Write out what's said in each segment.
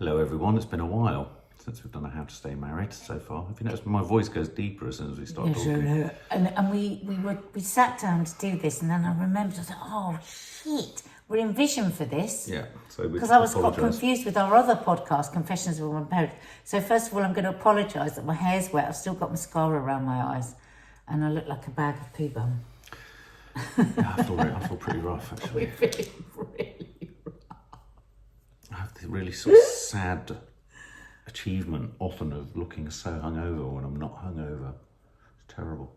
Hello everyone, it's been a while since we've done a How to Stay Married so far. Have you noticed my voice goes deeper as soon as we start talking? And we sat down to do this, and then I remembered, I thought, oh shit, we're in vision for this. Yeah, so we because I was quite confused with our other podcast, Confessions of a Woman Parent. So first of all, I'm going to apologise that my hair's wet. I've still got mascara around my eyes, and I look like a bag of poo bum. Yeah, I feel pretty rough actually. Really rough. I have the really sort of sad achievement often of looking so hungover when I'm not hungover. It's terrible.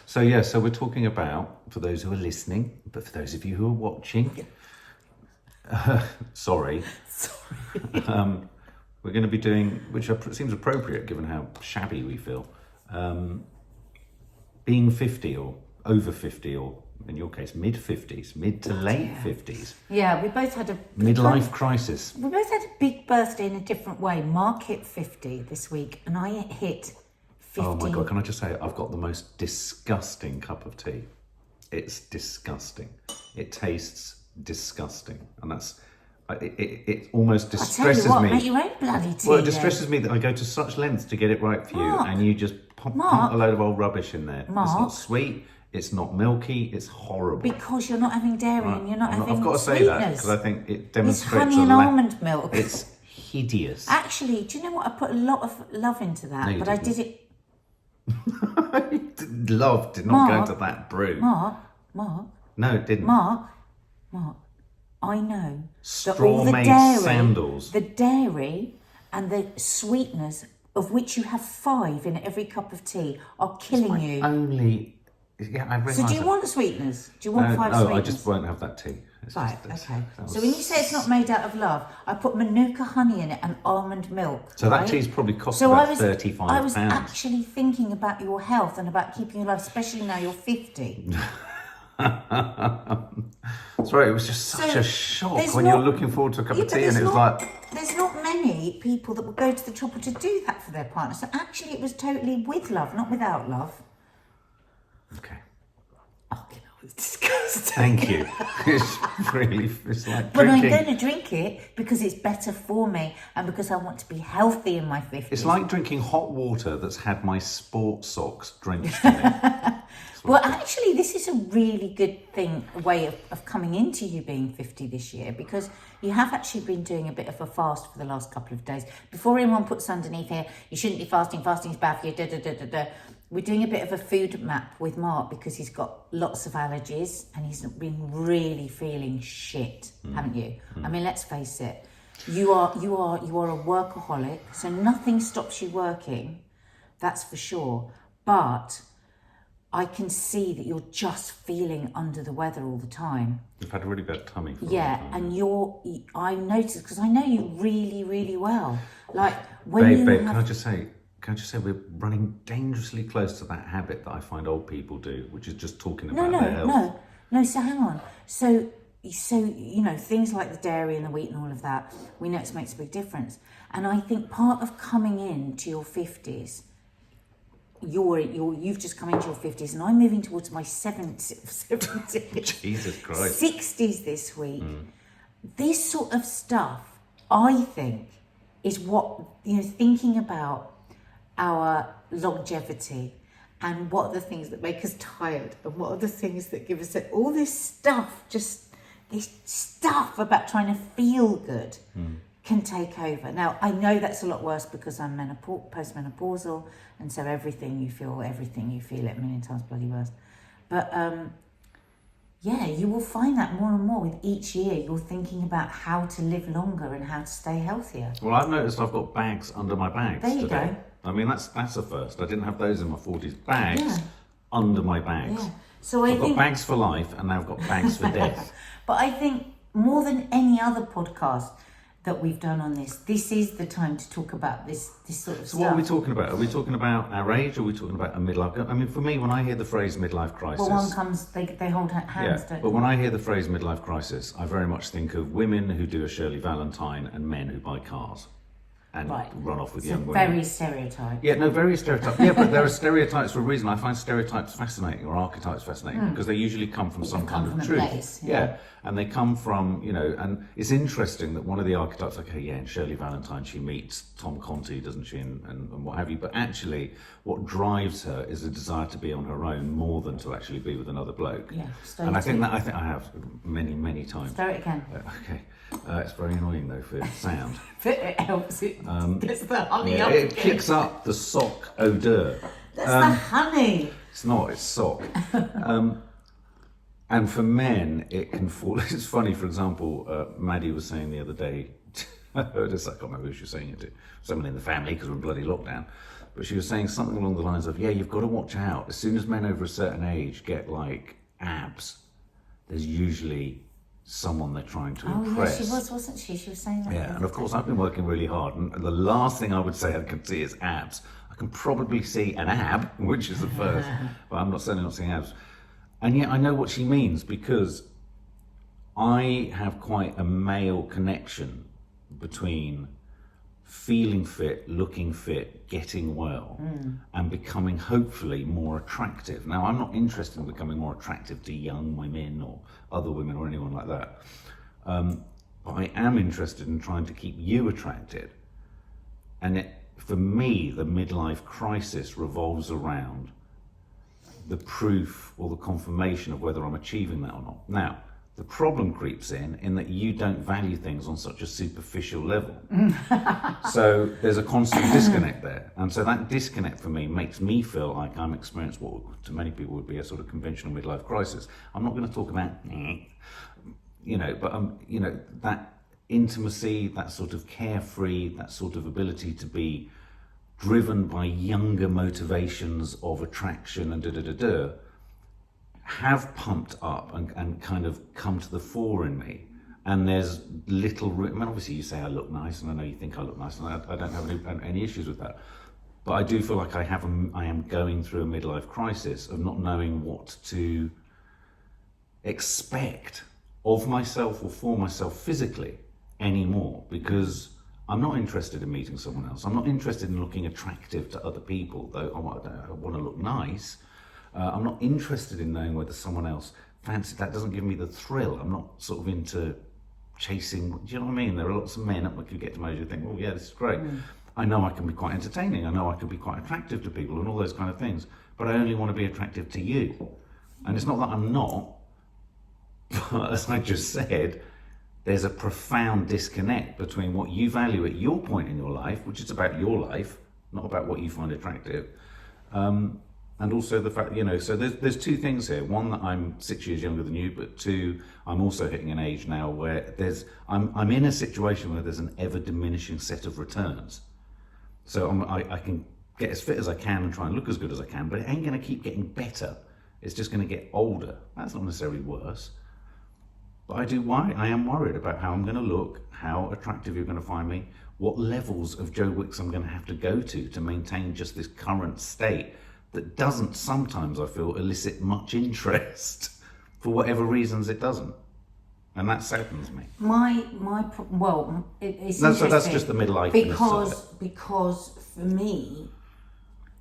So we're talking about, for those who are listening, but for those of you who are watching, sorry. We're going to be doing, which seems appropriate given how shabby we feel, being 50 or over 50 or, in your case, mid-50s, mid to late 50s. Yeah, we both had a... Midlife crisis. We both had a big birthday in a different way. Mark hit 50 this week, and I hit 50. Oh my God, can I just say, I've got the most disgusting cup of tea. It's disgusting. It tastes disgusting. And that's... It almost distresses me. Make your own bloody tea. Well, it distresses me that I go to such lengths to get it right for you, and you just pump a load of old rubbish in there. Mark, it's not sweet. It's not milky, it's horrible. Because you're not having dairy and you're not having I've got to say that because I think it demonstrates... It's honey and almond milk. It's hideous. Actually, do you know what? I put a lot of love into that, no, but I did it... Love did not go into that brew. Mark. No, it didn't. Mark, I know that all Straw-made sandals. The dairy and the sweetness, of which you have 5 in every cup of tea, are killing you. Only... Yeah, I realise. So do you want sweeteners? Do you want 5 sweeteners? No, I just won't have that tea. Right, okay. So when you say it's not made out of love, I put Manuka honey in it and almond milk. So that tea's probably cost about £35. I was actually thinking about your health and about keeping you alive, especially now you're 50. Sorry, it was just such a shock when you're looking forward to a cup of tea and it was like... There's not many people that will go to the trouble to do that for their partner. So actually it was totally with love, not without love. Okay. Oh, you know, it's disgusting. Thank you. It's like but drinking... I'm going to drink it because it's better for me and because I want to be healthy in my 50s. It's like drinking hot water that's had my sports socks drenched in it. Well, actually, this is a really good way of coming into you being 50 this year, because you have actually been doing a bit of a fast for the last couple of days. Before anyone puts underneath here, you shouldn't be fasting is bad for you, We're doing a bit of a food map with Mark because he's got lots of allergies and he's been really feeling shit, haven't you? I mean, let's face it. You are a workaholic, so nothing stops you working, that's for sure. But I can see that you're just feeling under the weather all the time. You've had a really bad tummy for a long time. And I noticed, because I know you really, really well. Like when Babe, can I just say we're running dangerously close to that habit that I find old people do, which is just talking about their health. No, so hang on. So, you know, things like the dairy and the wheat and all of that, we know it makes a big difference. And I think part of coming into your 50s, you've just come into your 50s and I'm moving towards my 70s. Jesus Christ. 60s this week. This sort of stuff, I think, is what, you know, thinking about our longevity and what are the things that make us tired and what are the things that give us all this stuff, just this stuff about trying to feel good can take over. Now, I know that's a lot worse because I'm postmenopausal, and so everything you feel it a million times bloody worse. But you will find that more and more with each year. You're thinking about how to live longer and how to stay healthier. Well, I've noticed I've got bags under my bags today. There you go. I mean, that's a first. I didn't have those in my 40s. Bags under my bags. Yeah. So I've got bags for life, and now I've got bags for death. But I think more than any other podcast that we've done on this is the time to talk about this sort of stuff. So what are we talking about? Are we talking about our age, or are we talking about a midlife? I mean, for me, when I hear the phrase midlife crisis... Well, one comes, they hold hands, don't they? But when I hear the phrase midlife crisis, I very much think of women who do a Shirley Valentine and men who buy cars. and Right. run off with So young women. very stereotyped. Yeah, no, very stereotyped. Yeah, but there are stereotypes for a reason. I find stereotypes fascinating, or archetypes fascinating, because they usually come from some kind of from a truth. place, Yeah, and they come from, and it's interesting that one of the archetypes, in Shirley Valentine, she meets Tom Conti, doesn't she, and what have you. But actually, what drives her is a desire to be on her own more than to actually be with another bloke. Yeah, and I think I have many times. Start it again. Okay. It's very annoying though for sound. It helps. It gets the honey up. It kicks up the sock odor. That's the honey. It's not, it's sock. And for men, it can fall. It's funny, for example, Maddie was saying the other day, I heard this, I can't remember who she was saying it to, someone in the family, because we're in bloody lockdown. But she was saying something along the lines of, you've got to watch out. As soon as men over a certain age get like abs, there's usually someone they're trying to impress. Yeah, she was, wasn't she? She was saying that. Yeah, and of course I've been working really hard, and the last thing I would say I can see is abs. I can probably see an ab, which is the first, but I'm certainly not seeing abs. And yet I know what she means, because I have quite a male connection between feeling fit, looking fit, getting well, and becoming hopefully more attractive. Now, I'm not interested in becoming more attractive to young women or other women or anyone like that. But I am interested in trying to keep you attracted. And for me, the midlife crisis revolves around the proof or the confirmation of whether I'm achieving that or not. Now, the problem creeps in that you don't value things on such a superficial level. So there's a constant disconnect there. And so that disconnect for me makes me feel like I'm experiencing what to many people would be a sort of conventional midlife crisis. I'm not going to talk about, but that intimacy, that sort of carefree, that sort of ability to be driven by younger motivations of attraction and have pumped up and kind of come to the fore in me. And there's little room. I mean, obviously you say I look nice, and I know you think I look nice, and I don't have any issues with that. But I do feel like I am going through a midlife crisis of not knowing what to expect of myself or for myself physically anymore, because I'm not interested in meeting someone else. I'm not interested in looking attractive to other people, though I want to look nice. I'm not interested in knowing whether someone else fancies. That doesn't give me the thrill. I'm not sort of into chasing. Do you know what I mean? There are lots of men that you get to know, you think, oh yeah, this is great. I know I can be quite entertaining. I know I can be quite attractive to people and all those kind of things. But I only want to be attractive to you. And it's not that I'm not, but as I just said, there's a profound disconnect between what you value at your point in your life, which is about your life, not about what you find attractive. And also the fact, so there's two things here. One, that I'm 6 years younger than you, but two, I'm also hitting an age now where I'm in a situation where there's an ever diminishing set of returns. So I can get as fit as I can and try and look as good as I can, but it ain't going to keep getting better. It's just going to get older. That's not necessarily worse. But I am worried about how I'm going to look, how attractive you're going to find me, what levels of Joe Wicks I'm going to have to go to maintain just this current state that doesn't sometimes, I feel, elicit much interest. For whatever reasons it doesn't. And that saddens me. It's so interesting. that's just the midlife because for me,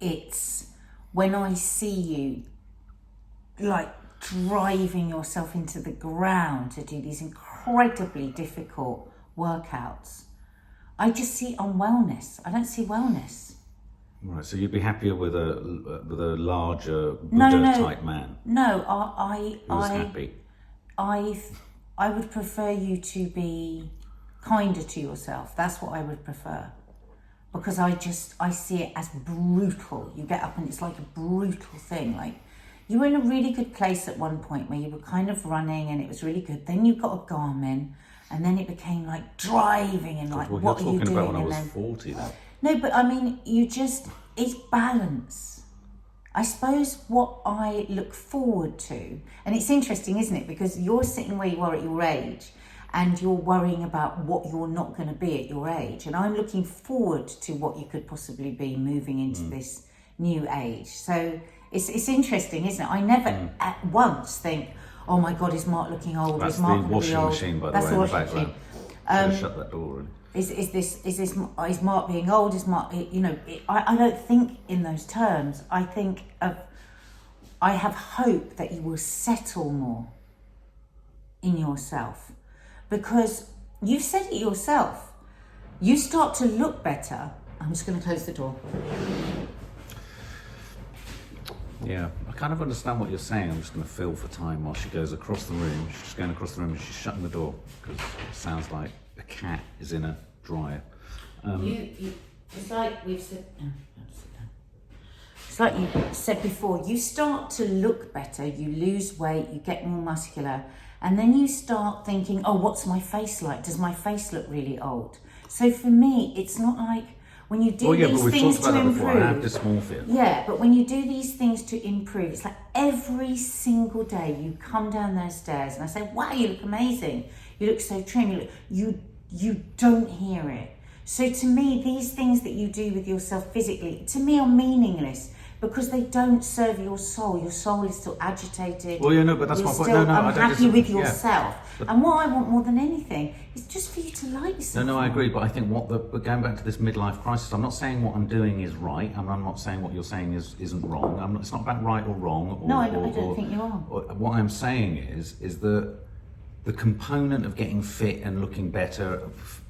it's when I see you like driving yourself into the ground to do these incredibly difficult workouts, I just see unwellness. I don't see wellness. Right, so you'd be happier with a larger Buddha type man. No, who's happy. I would prefer you to be kinder to yourself. That's what I would prefer, because I see it as brutal. You get up and it's like a brutal thing. Like you were in a really good place at one point where you were kind of running and it was really good. Then you got a Garmin, and then it became like driving and like what are you doing? You're talking about when I was 40 though. No, but I mean, it's balance. I suppose what I look forward to, and it's interesting, isn't it? Because you're sitting where you are at your age and you're worrying about what you're not going to be at your age. And I'm looking forward to what you could possibly be moving into this new age. So it's interesting, isn't it? I never at once think, oh my God, is Mark looking old? That's is Mark the washing old? machine, by the That's way, the in the washing background. machine. Shut that door already. Is Mark being old? Is Mark, I don't think in those terms. I think of, I have hope that you will settle more in yourself, because you've said it yourself. You start to look better. I'm just going to close the door. Yeah, I kind of understand what you're saying. I'm just going to fill for time while she goes across the room. She's just going across the room and she's shutting the door because it sounds like a cat is in a dryer. It's like we've said. It's like you said before. You start to look better. You lose weight. You get more muscular, and then you start thinking, "Oh, what's my face like? Does my face look really old?" So for me, it's not like. When you do these things to improve, I have dysmorphia. Yeah, but when you do these things to improve, it's like every single day you come down those stairs and I say, "Wow, you look amazing. You look so trim. You don't hear it." So to me, these things that you do with yourself physically, to me, are meaningless because they don't serve your soul. Your soul is still agitated. Well, yeah, no, but that's my point. You're No, still unhappy with yeah. yourself. And what I want more than anything is just for you to like yourself. No, I agree, but I think but going back to this midlife crisis, I'm not saying what I'm doing is right, and I'm not saying what you're saying isn't wrong. It's not about right or wrong. I don't think you are. What I'm saying is that the component of getting fit and looking better,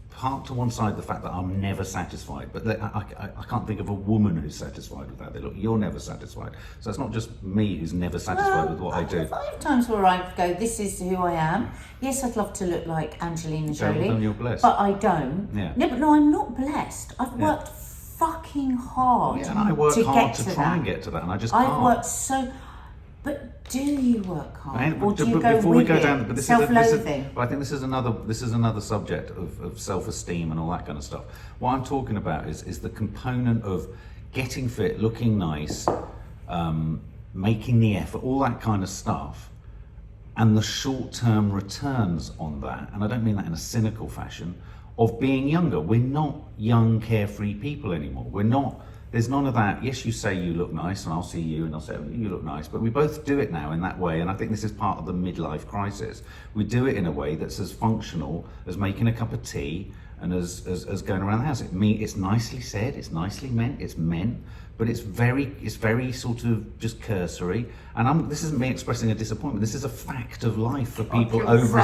park to one side the fact that I'm never satisfied, but I can't think of a woman who's satisfied with that. You're never satisfied. So it's not just me who's never satisfied with what I do. 5 times where I go, this is who I am. Yes, I'd love to look like Angelina Jolie. Well, then you're blessed. But I don't. Yeah. No, I'm not blessed. I've worked fucking hard. Yeah, and I work hard to try and get to that, and I just can't. I've worked so. But do you work hard, or do you but go before with we go it? down, but Self-loathing. But I think this is another subject of self-esteem and all that kind of stuff. What I'm talking about is the component of getting fit, looking nice, making the effort, all that kind of stuff, and the short-term returns on that. And I don't mean that in a cynical fashion. Of being younger, we're not young, carefree people anymore. We're not. There's none of that. Yes, you say you look nice, and I'll see you, and I'll say you look nice. But we both do it now in that way, and I think this is part of the midlife crisis. We do it in a way that's as functional as making a cup of tea and as going around the house. It's nicely said, it's nicely meant, it's meant, but it's very sort of just cursory. And this isn't me expressing a disappointment. This is a fact of life for people over.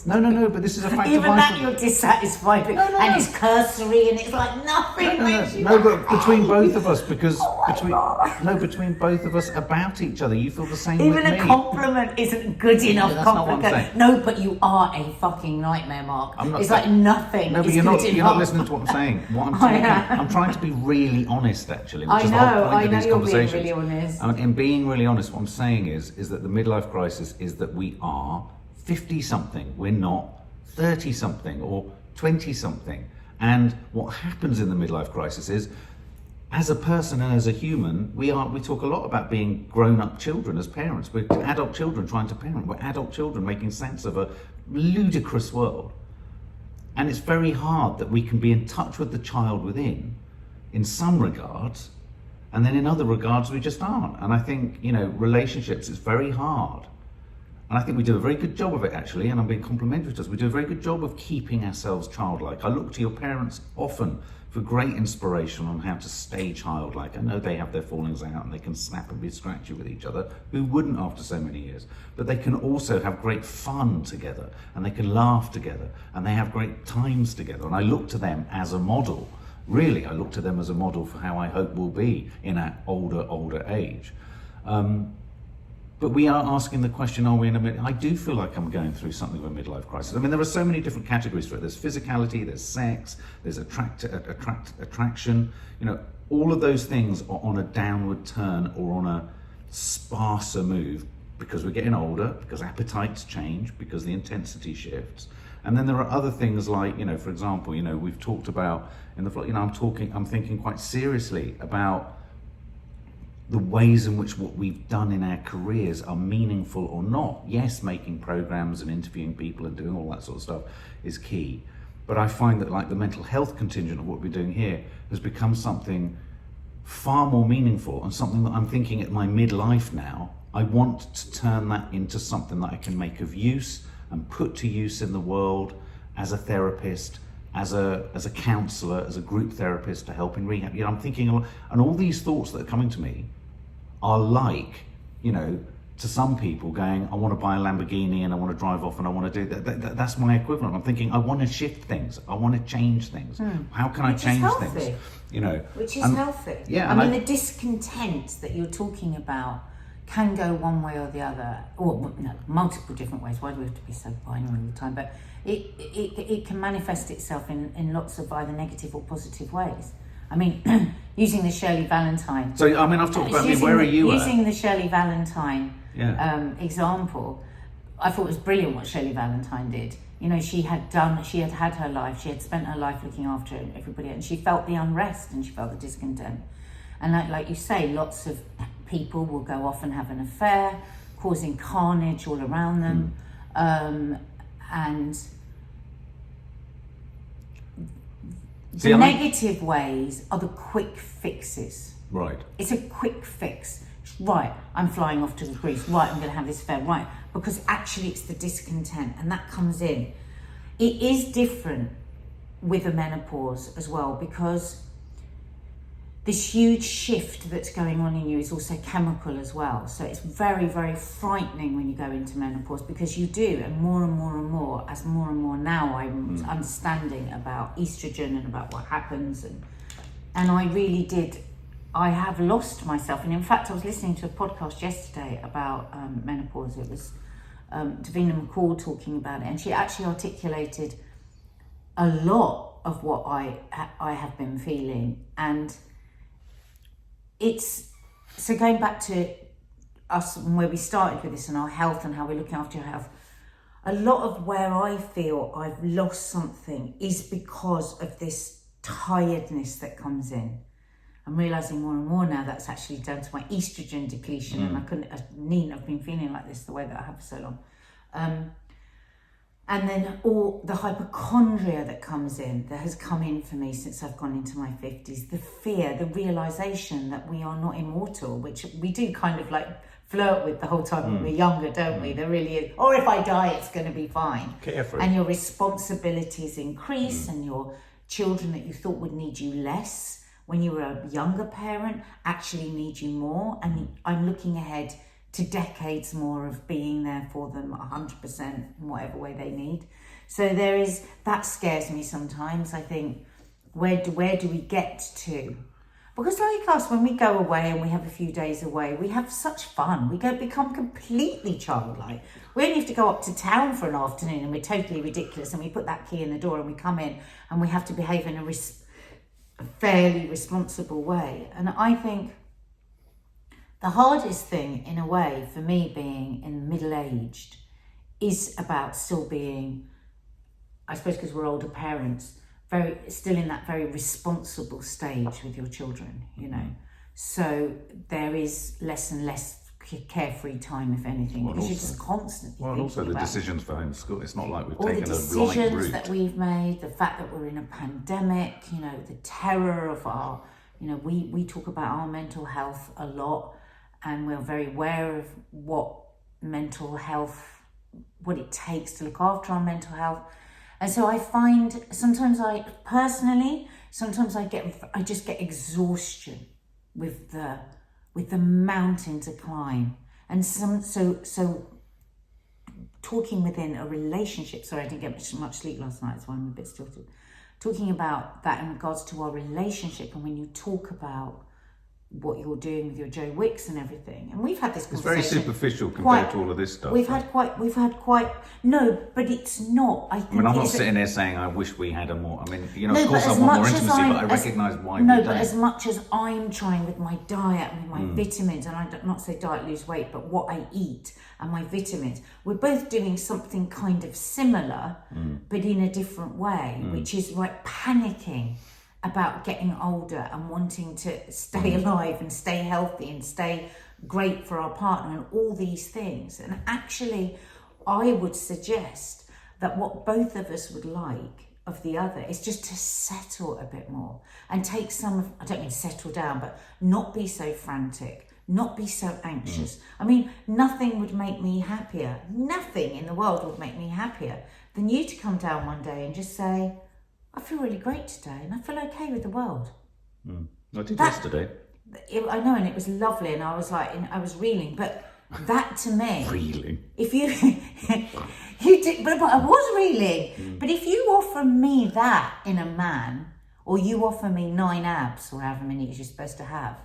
No, but this is a fact Even of life. that you're dissatisfied with, and it's cursory, and it's like nothing. No, but between both of us, because between both of us about each other, you feel the same Even with me. a compliment isn't good enough. that's not what I'm saying. No, but you are a fucking nightmare, Mark. It's like nothing. No, but you're not listening to what I'm saying. I'm trying to be really honest, actually. Which is the whole point of these conversations. Being really honest. In being really honest, what I'm saying is that the midlife crisis is that we are 50-something. We're not 30-something or 20-something. And what happens in the midlife crisis is, as a person and as a human, we talk a lot about being grown-up children as parents. We're adult children trying to parent. We're adult children making sense of a ludicrous world. And it's very hard that we can be in touch with the child within, in some regards, and then in other regards we just aren't. And I think, relationships is very hard. And I think we do a very good job of it, actually, and I'm being complimentary to us. We do a very good job of keeping ourselves childlike. I look to your parents often for great inspiration on how to stay childlike. I know they have their fallings out and they can snap and be scratchy with each other. Who wouldn't after so many years? But they can also have great fun together, and they can laugh together, and they have great times together. And I look to them as a model. Really, I look to them as a model for how I hope we'll be in our older age. But we are asking the question, are we in a midlife? I do feel like I'm going through something of a midlife crisis. I mean, there are so many different categories for it. There's physicality, there's sex, there's attraction. All of those things are on a downward turn or on a sparser move because we're getting older, because appetites change, because the intensity shifts. And then there are other things like, for example, we've talked about in the vlog, I'm thinking quite seriously about the ways in which what we've done in our careers are meaningful or not. Yes, making programs and interviewing people and doing all that sort of stuff is key. But I find that the mental health contingent of what we're doing here has become something far more meaningful, and something that I'm thinking at my midlife now, I want to turn that into something that I can make of use and put to use in the world as a therapist, as a counsellor, as a group therapist to help in rehab. You know, I'm thinking, and all these thoughts that are coming to me are like, you know, to some people going, I want to buy a Lamborghini and I want to drive off and I want to do that. That's my equivalent. I'm thinking, I want to shift things. I want to change things. How can I change things? You know, which is healthy. Yeah, I mean, the discontent that you're talking about can go one way or the other, or no, multiple different ways. Why do we have to be so binary all the time? But it can manifest itself in lots of either negative or positive ways. I mean, using the Shirley Valentine. So, I mean, I've talked about where are you using the Shirley Valentine example. I thought it was brilliant what Shirley Valentine did. You know, she had had her life, she had spent her life looking after everybody, and she felt the unrest and she felt the discontent. And like you say, lots of people will go off and have an affair, causing carnage all around them. And the negative ways are the quick fixes. Right. It's a quick fix. Right, I'm flying off to Greece. Right, I'm going to have this affair. Right, because actually it's the discontent, and that comes in. It is different with the menopause as well, because this huge shift that's going on in you is also chemical as well. So it's very, very frightening when you go into menopause, because you do, and more and more, as more and more now I'm understanding about estrogen and about what happens, and I really did. I have lost myself, and in fact I was listening to a podcast yesterday about menopause. It was Davina McCall talking about it, and she actually articulated a lot of what I have been feeling. And it's, so going back to us and where we started with this and our health and how we're looking after our health, a lot of where I feel I've lost something is because of this tiredness that comes in. I'm realising more and more now that's actually down to my estrogen depletion, and I needn't have been feeling like this the way that I have for so long. And then all the hypochondria that comes in, that has come in for me since I've gone into my 50s, the fear, the realisation that we are not immortal, which we do kind of like flirt with the whole time when we're younger, don't we? There really is, or if I die, it's going to be fine. Carefree. And your responsibilities increase, and your children that you thought would need you less when you were a younger parent actually need you more. And I'm looking ahead to decades more of being there for them 100% in whatever way they need. So there is, that scares me sometimes. I think, where do we get to? Because like us, when we go away and we have a few days away, we have such fun. We become completely childlike. We only have to go up to town for an afternoon and we're totally ridiculous, and we put that key in the door and we come in and we have to behave in a fairly responsible way. And I think the hardest thing, in a way, for me being in middle-aged, is about still being, I suppose because we're older parents, still in that very responsible stage with your children, you know. So there is less and less carefree time, if anything, because you're just constantly thinking also the about decisions for homeschool. It's not like we've all taken the a right decisions route. that we've made, the fact that we're in a pandemic, you know, the terror of our, you know, we talk about our mental health a lot, and we're very aware of what mental health, what it takes to look after our mental health. And so I find sometimes I just get exhaustion with the mountain to climb. And so talking within a relationship, sorry, I didn't get much sleep last night, so I'm a bit stilted. Talking about that in regards to our relationship, and when you talk about what you're doing with your Joe Wicks and everything, and we've had this conversation. It's very superficial compared to all of this stuff. We've had quite no, but it's not. I mean, I'm not sitting there saying I wish we had a more. I mean, you know, no, of course I want more intimacy, but I recognise why we don't. No, but as much as I'm trying with my diet and with my vitamins, and I don't not say diet lose weight, but what I eat and my vitamins, we're both doing something kind of similar, but in a different way, which is like panicking about getting older and wanting to stay alive and stay healthy and stay great for our partner and all these things. And actually, I would suggest that what both of us would like of the other is just to settle a bit more and take some of, I don't mean settle down, but not be so frantic, not be so anxious. I mean, nothing would make me happier, nothing in the world would make me happier than you to come down one day and just say, I feel really great today and I feel okay with the world. I did yesterday. I know, and it was lovely, and I was like, I was reeling, but that to me, Reeling. if you, you did, but I was reeling, but if you offer me that in a man, or you offer me 9 abs, or however many you're supposed to have,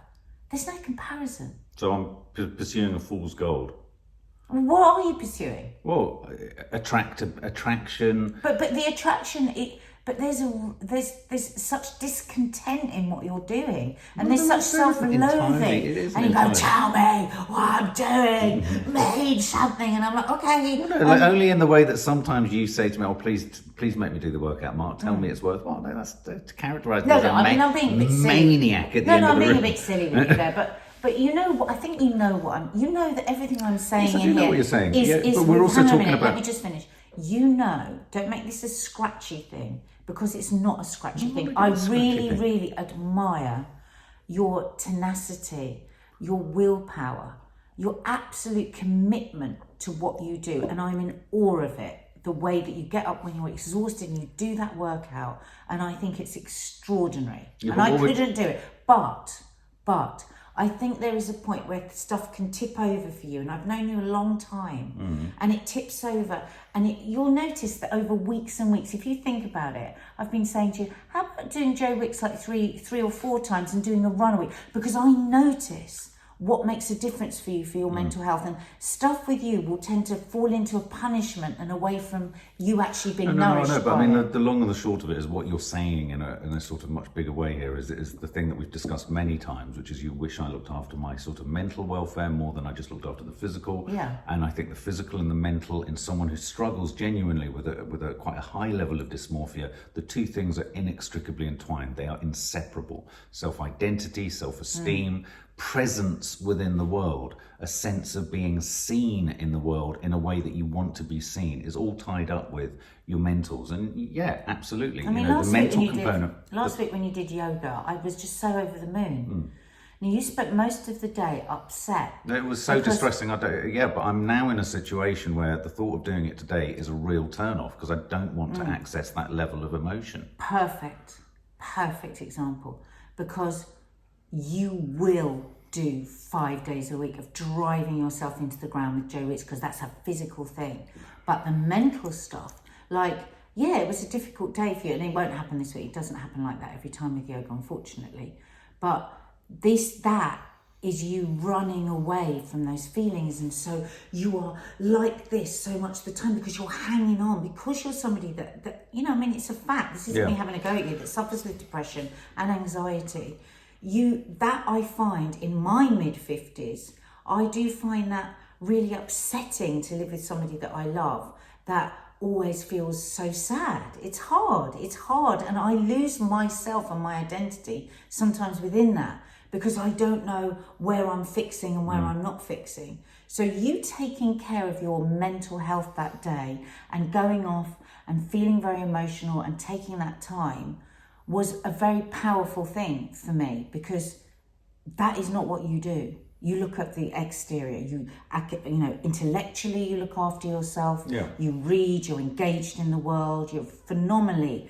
there's no comparison. So I'm pursuing a fool's gold. What are you pursuing? Well, attraction. But the attraction, but there's such discontent in what you're doing, and there's such self-loathing, and you go, tell me what I'm doing, made something, and I'm like, okay. Well, no, like only in the way that sometimes you say to me, oh, please make me do the workout, Mark. Tell me it's worthwhile. No, that's to characterise me as I'm being a bit silly. Maniac at the end of the I'm being room. a bit silly with you there, but you know what? I think you know what you know that everything I'm saying Yes, I in do know here what you're saying. is But we're also hang on a talking minute, about. Let me just finish. You know, don't make this a scratchy thing, because it's not a scratchy thing. I really admire your tenacity, your willpower, your absolute commitment to what you do, and I'm in awe of it. The way that you get up when you're exhausted and you do that workout, and I think it's extraordinary. Yeah, and I couldn't do it, but I think there is a point where stuff can tip over for you, and I've known you a long time, and it tips over, and you'll notice that over weeks and weeks, if you think about it, I've been saying to you, how about doing Joe Wicks like three or four times and doing a run a week? Because I notice what makes a difference for you, for your mental health, and stuff with you will tend to fall into a punishment and away from you actually being nourished. No, but I mean, the long and the short of it is what you're saying in a sort of much bigger way here is the thing that we've discussed many times, which is you wish I looked after my sort of mental welfare more than I just looked after the physical. Yeah. And I think the physical and the mental in someone who struggles genuinely with a quite a high level of dysmorphia, the two things are inextricably entwined. They are inseparable. Self-identity, self-esteem, presence within the world, a sense of being seen in the world in a way that you want to be seen is all tied up with your mentals. And yeah, absolutely. I mean, the mental component. Last week when you did yoga, I was just so over the moon. Now, you spent most of the day upset. It was so distressing. But I'm now in a situation where the thought of doing it today is a real turn-off because I don't want to access that level of emotion. Perfect example, because you will do 5 days a week of driving yourself into the ground with Joe Wicks, because that's a physical thing. But the mental stuff, like, yeah, it was a difficult day for you, and it won't happen this week. It doesn't happen like that every time with yoga, unfortunately. But that is you running away from those feelings, and so you are like this so much of the time because you're hanging on, because you're somebody that you know, I mean, it's a fact. This isn't me having a go at you, that suffers with depression and anxiety. That I find in my mid-50s, I do find that really upsetting to live with somebody that I love that always feels so sad. It's hard, and I lose myself and my identity sometimes within that, because I don't know where I'm fixing and where I'm not fixing. So you taking care of your mental health that day and going off and feeling very emotional and taking that time was a very powerful thing for me, because that is not what you do. You look at the exterior, you know, intellectually you look after yourself, you read, you're engaged in the world, you're phenomenally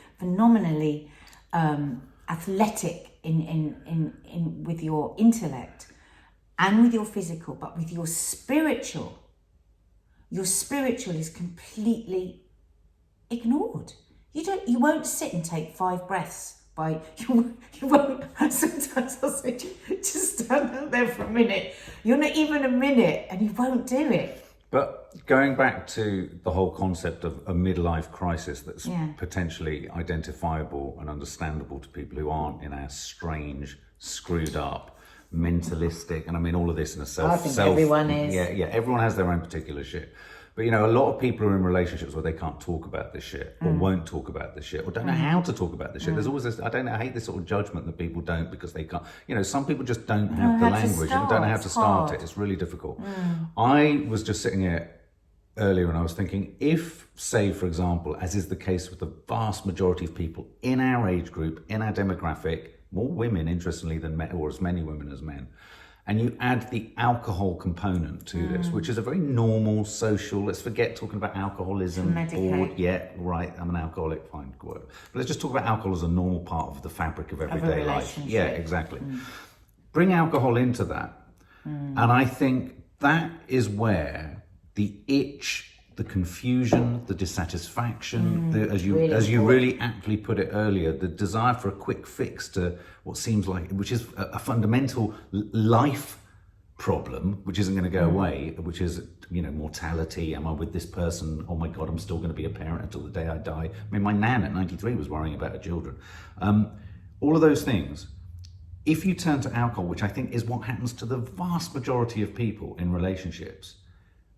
athletic in with your intellect and with your physical, but with your spiritual is completely ignored. You won't sit and take 5 breaths you won't. Sometimes I'll say, just stand there for a minute. You're not even a minute, and you won't do it. But going back to the whole concept of a midlife crisis that's potentially identifiable and understandable to people who aren't in our strange, screwed up, mentalistic, and I mean all of this in a I think everyone is. Yeah, everyone has their own particular shit. But you know, a lot of people are in relationships where they can't talk about this shit, or won't talk about this shit, or don't know how to talk about this shit. There's always this, I hate this sort of judgment that people don't because they can't. You know, some people just don't have the language and don't know how to start it. It's really difficult. I was just sitting here earlier and I was thinking, if, say, for example, as is the case with the vast majority of people in our age group, in our demographic, more women, interestingly, than men, or as many women as men, and you add the alcohol component to this, which is a very normal social, let's forget talking about alcoholism, bored, yeah, right, I'm an alcoholic, fine, whatever. But let's just talk about alcohol as a normal part of the fabric of everyday life. Yeah, exactly. Bring alcohol into that. And I think that is where the itch, the confusion, the dissatisfaction, as you really aptly put it earlier, the desire for a quick fix to what seems like, which is a fundamental life problem, which isn't going to go away, which is, mortality. Am I with this person? Oh my God, I'm still going to be a parent until the day I die. I mean, my nan at 93 was worrying about her children. All of those things. If you turn to alcohol, which I think is what happens to the vast majority of people in relationships,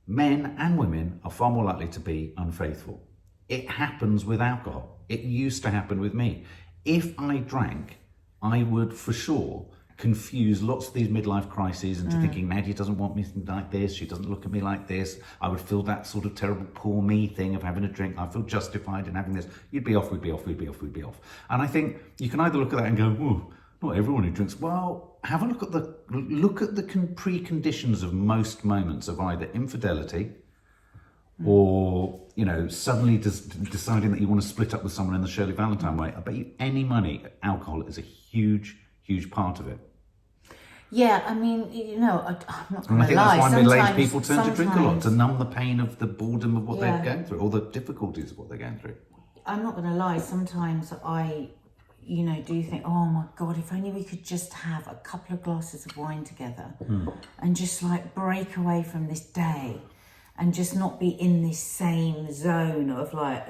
men and women are far more likely to be unfaithful. It happens with alcohol. It used to happen with me. If I drank, I would for sure confuse lots of these midlife crises into thinking Nadia doesn't want me like this, she doesn't look at me like this. I would feel that sort of terrible poor me thing of having a drink. I feel justified in having this. You'd be off, we'd be off, we'd be off, we'd be off. And I think you can either look at that and go, whoa, not everyone who drinks. Well, have a look at the preconditions of most moments of either infidelity or suddenly deciding that you want to split up with someone in the Shirley Valentine way. I bet you any money alcohol is a huge part of it. Yeah, I mean, I'm not going to lie. I think that's why middle-aged people turn to drink a lot, to numb the pain of the boredom of what they're going through, or the difficulties of what they're going through. I'm not going to lie. Sometimes I do think, oh my God, if only we could just have a couple of glasses of wine together and just like break away from this day and just not be in this same zone of like,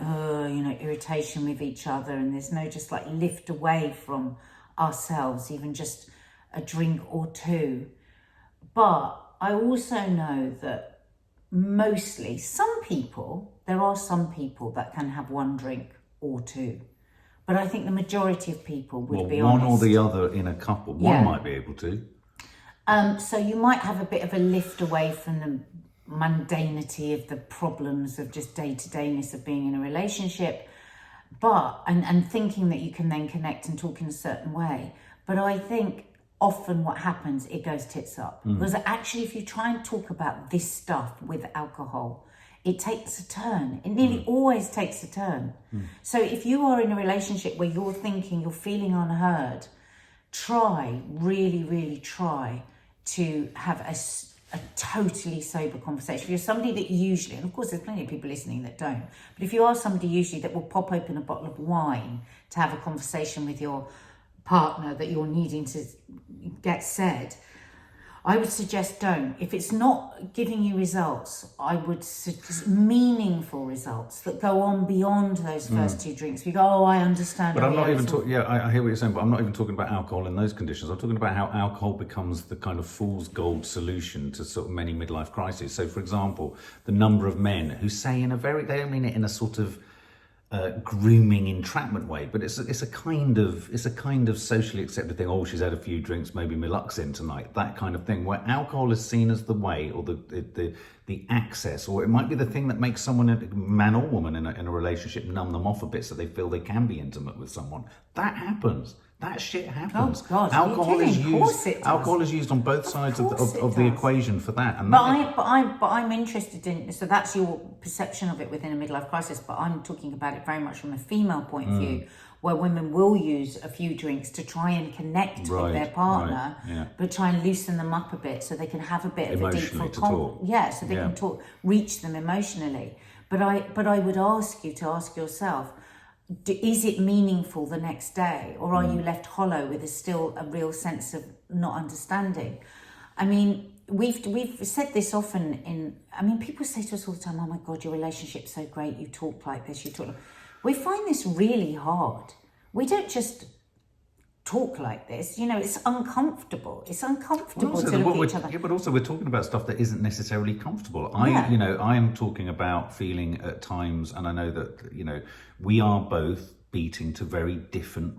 irritation with each other, and there's no just like lift away from ourselves, even just a drink or two. But I also know that mostly there are some people that can have one drink or two. But I think the majority of people would be honest. One or the other in a couple. One might be able to. So you might have a bit of a lift away from the mundanity of the problems of just day-to-dayness of being in a relationship, and thinking that you can then connect and talk in a certain way. But I think often what happens, it goes tits up. Because actually, if you try and talk about this stuff with alcohol, it takes a turn. It nearly always takes a turn. So if you are in a relationship where you're feeling unheard, really try to have a totally sober conversation. If you're somebody that usually, and of course there's plenty of people listening that don't, but if you are somebody usually that will pop open a bottle of wine to have a conversation with your partner that you're needing to get said, I would suggest don't. If it's not giving you results, I would suggest meaningful results that go on beyond those first two drinks. You go, I understand. But I'm not even talking, I hear what you're saying, but I'm not even talking about alcohol in those conditions. I'm talking about how alcohol becomes the kind of fool's gold solution to sort of many midlife crises. So, for example, the number of men who say they don't mean it in a sort of grooming entrapment way, but it's a kind of socially accepted thing. Oh, she's had a few drinks, maybe my luck's in tonight. That kind of thing, where alcohol is seen as the way, or the access, or it might be the thing that makes someone, a man or woman in a relationship, numb them off a bit so they feel they can be intimate with someone. That happens. That shit happens. Oh God! Alcohol is used on both sides of the equation for that. And I'm interested in. So that's your perception of it within a midlife crisis. But I'm talking about it very much from a female point of view, where women will use a few drinks to try and connect with their partner, but try and loosen them up a bit so they can have a bit of a deeper talk. Yeah, so they can reach them emotionally. But I would ask you to ask yourself, is it meaningful the next day, or are you left hollow with still a real sense of not understanding? I mean, we've said this often people say to us all the time, oh my God, your relationship's so great, you talk like this, we find this really hard. We don't just talk like this, it's uncomfortable. It's uncomfortable to look at each other. Yeah, but also we're talking about stuff that isn't necessarily comfortable. I am talking about feeling at times, and I know that, we are both beating to very different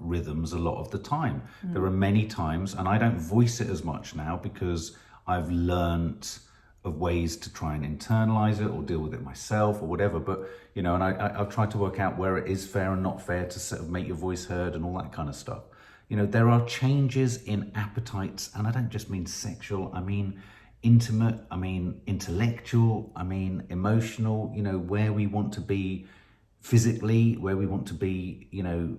rhythms a lot of the time. There are many times, and I don't voice it as much now because I've learnt of ways to try and internalize it or deal with it myself or whatever, but and I've tried to work out where it is fair and not fair to sort of make your voice heard and all that kind of stuff. You know, there are changes in appetites, and I don't just mean sexual, I mean intimate, I mean intellectual, I mean emotional, you know, where we want to be physically, where we want to be, you know,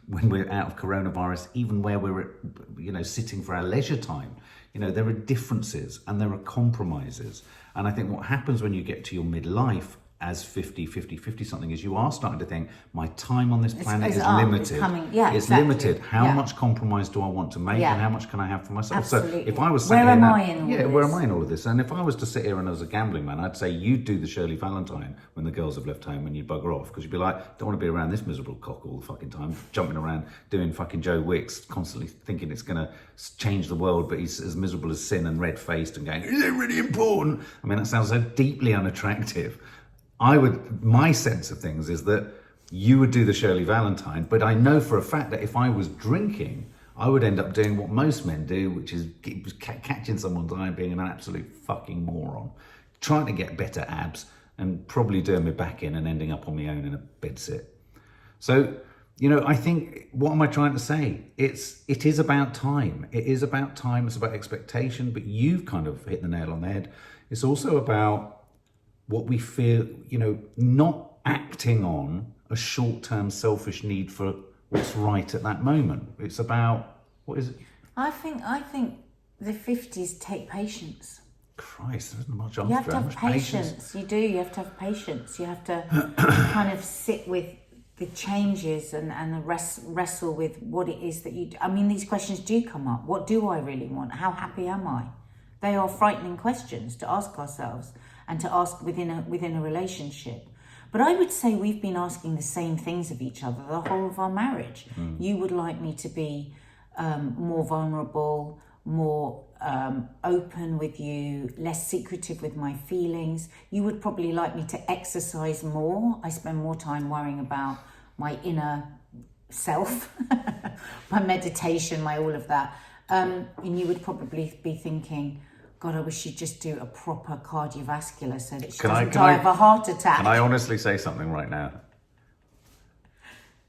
when we're out of coronavirus, even where we're, you know, sitting for our leisure time. You know, there are differences and there are compromises. And I think what happens when you get to your midlife as 50 something is you are starting to think, my time on this planet is limited. It's limited. How much compromise do I want to make, and how much can I have for myself? Absolutely. So if I was where am I in all this? where am I in all of this? And if I was to sit here and I was a gambling man, I'd say you'd do the Shirley Valentine when the girls have left home and you bugger off, because you'd be like, don't want to be around this miserable cock all the fucking time, jumping around doing fucking Joe Wicks, constantly thinking it's going to change the world, but he's as miserable as sin and red-faced and going, is it really important? I mean, that sounds so deeply unattractive. My sense of things is that you would do the Shirley Valentine, but I know for a fact that if I was drinking, I would end up doing what most men do, which is catching someone's eye and being an absolute fucking moron, trying to get better abs and probably doing my back in and ending up on my own in a bedsit. So, you know, I think, what am I trying to say? It is about time. It is about time. It's about expectation, but you've kind of hit the nail on the head. It's also about what we feel, you know, not acting on a short-term selfish need for what's right at that moment. It's about, what is it? I think the 50s take patience. Christ, there isn't much on. You have to have patience. You do. You have to have patience. You have to kind of sit with the changes and wrestle with what it is that you do. I mean, these questions do come up. What do I really want? How happy am I? They are frightening questions to ask ourselves and to ask within a relationship. But I would say we've been asking the same things of each other the whole of our marriage. You would like me to be more vulnerable, more open with you, less secretive with my feelings. You would probably like me to exercise more. I spend more time worrying about my inner self, my meditation, my all of that. And you would probably be thinking, God, I wish she'd just do a proper cardiovascular so that she doesn't die of a heart attack. Can I honestly say something right now?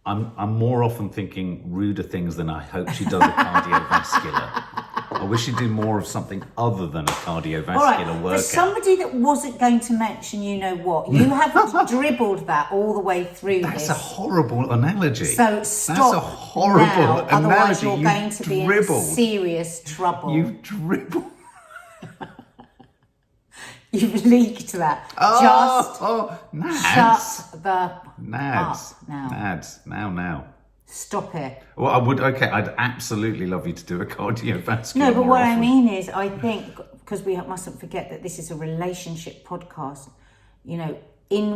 I'm more often thinking ruder things than I hope she does a cardiovascular. I wish she'd do more of something other than a cardiovascular workout. For somebody that wasn't going to mention you know what, you have dribbled that all the way through That's a horrible analogy. So stop. That's a horrible now, analogy. Otherwise you're going to be in serious trouble. You've dribbled. You've leaked that. Nads. Shut the Nads. up now. Nads. Now. Stop it. Well, I would. Okay, I'd absolutely love you to do a cardiovascular. No, but what often. I mean is, I think, because we mustn't forget that this is a relationship podcast. You know,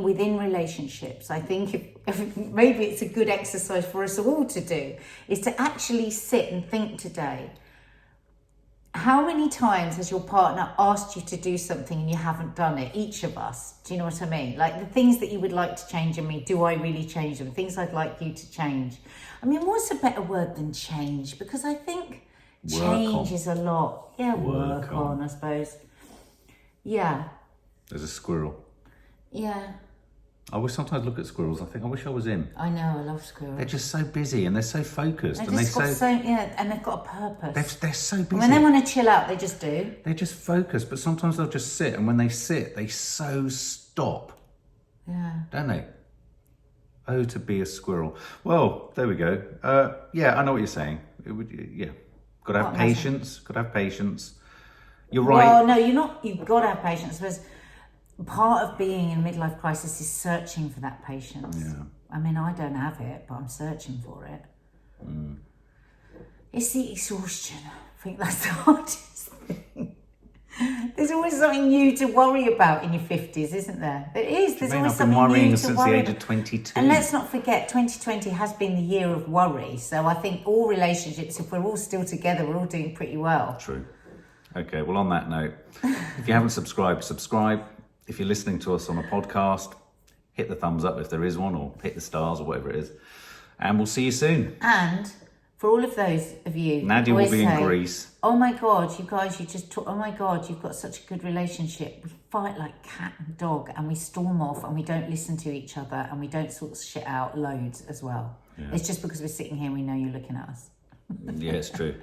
within relationships, I think if maybe it's a good exercise for us all to do is to actually sit and think today. How many times has your partner asked you to do something and you haven't done it? Each of us. Do you know what I mean? Like the things that you would like to change in me, do I really change them? Things I'd like you to change. I mean, what's a better word than change? Because I think change is a lot. Yeah, work on, I suppose. Yeah. There's a squirrel. Yeah. I wish sometimes look at squirrels. I think I wish I was in. I know, I love squirrels. They're just so busy and they're so focused. And they've got a purpose. They're so busy. When they want to chill out, they just do. They're just focused, but sometimes they'll just sit, and when they sit, they so stop. Yeah. Don't they? Oh, to be a squirrel. Well, there we go. Yeah, I know what you're saying. Got to have patience. Got to have patience. You're right. Well, no, you're not. You've got to have patience. Because part of being in a midlife crisis is searching for that patience. Yeah. I mean, I don't have it, but I'm searching for it. It's the exhaustion. I think that's the hardest thing. There's always something new to worry about in your 50s, isn't there? There is. There's always something new to worry about. since the age of 22. And let's not forget, 2020 has been the year of worry. So I think all relationships, if we're all still together, we're all doing pretty well. True. Okay, well, on that note, if you haven't subscribed, subscribe. If you're listening to us on a podcast, hit the thumbs up if there is one, or hit the stars or whatever it is. And we'll see you soon. And for all of those of you, Nadia will be in Greece. Oh my God, you guys, oh my God, you've got such a good relationship. We fight like cat and dog, and we storm off, and we don't listen to each other, and we don't sort shit out loads as well. Yeah. It's just because we're sitting here, we know you're looking at us. Yeah, it's true.